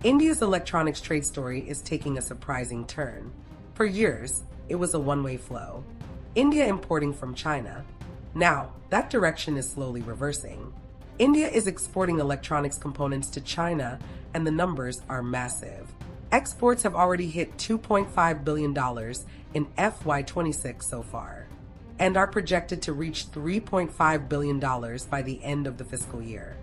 India's electronics trade story is taking a surprising turn. For years, it was a one-way flow. India importing from China. Now, that direction is slowly reversing. India is exporting electronics components to China, and the numbers are massive. Exports have already hit $2.5 billion in FY26 so far, and are projected to reach $3.5 billion by the end of the fiscal year.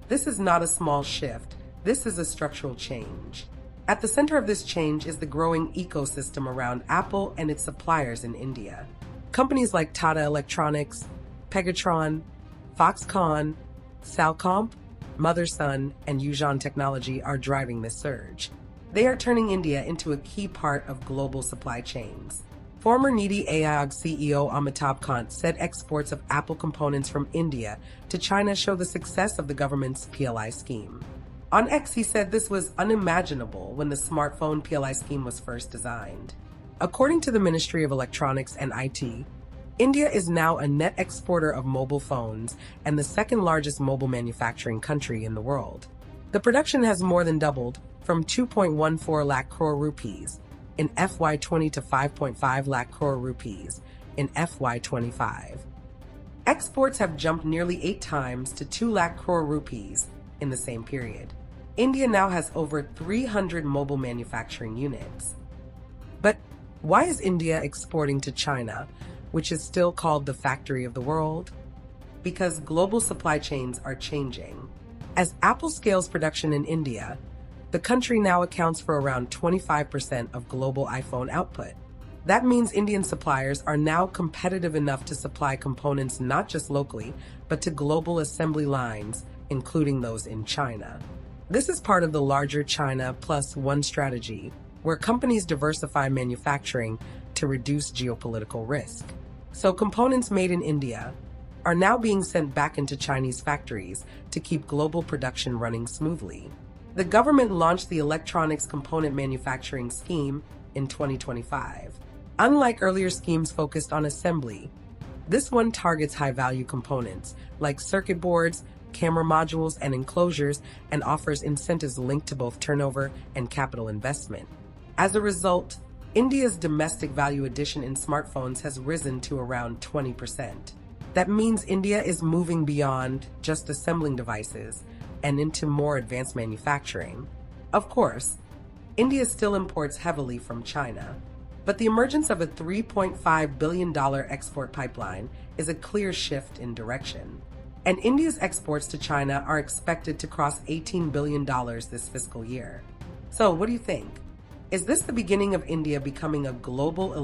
This is not a small shift. This is a structural change. At the center of this change is the growing ecosystem around Apple and its suppliers in India. Companies like Tata Electronics, Pegatron, Foxconn, Salcomp, Motherson, and Yuzhong Technology are driving this surge. They are turning India into a key part of global supply chains. Former Niti Aayog CEO Amitabh Kant said exports of Apple components from India to China show the success of the government's PLI scheme. On X, he said this was unimaginable when the smartphone PLI scheme was first designed. According to the Ministry of Electronics and IT, India is now a net exporter of mobile phones and the second largest mobile manufacturing country in the world. The production has more than doubled from 2.14 lakh crore rupees in FY20 to 5.5 lakh crore rupees in FY25. Exports have jumped nearly 8 times to 2 lakh crore rupees in the same period. India now has over 300 mobile manufacturing units. But why is India exporting to China, which is still called the factory of the world? Because global supply chains are changing. As Apple scales production in India, the country now accounts for around 25% of global iPhone output. That means Indian suppliers are now competitive enough to supply components not just locally, but to global assembly lines, including those in China. This is part of the larger China Plus One strategy, where companies diversify manufacturing to reduce geopolitical risk. So components made in India are now being sent back into Chinese factories to keep global production running smoothly. The government launched the Electronics Component Manufacturing Scheme in 2025. Unlike earlier schemes focused on assembly, this one targets high-value components like circuit boards, camera modules, and enclosures, and offers incentives linked to both turnover and capital investment. As a result, India's domestic value addition in smartphones has risen to around 20%. That means India is moving beyond just assembling devices and into more advanced manufacturing. Of course, India still imports heavily from China, but the emergence of a $3.5 billion export pipeline is a clear shift in direction. And India's exports to China are expected to cross $18 billion this fiscal year. So what do you think? Is this the beginning of India becoming a global electronics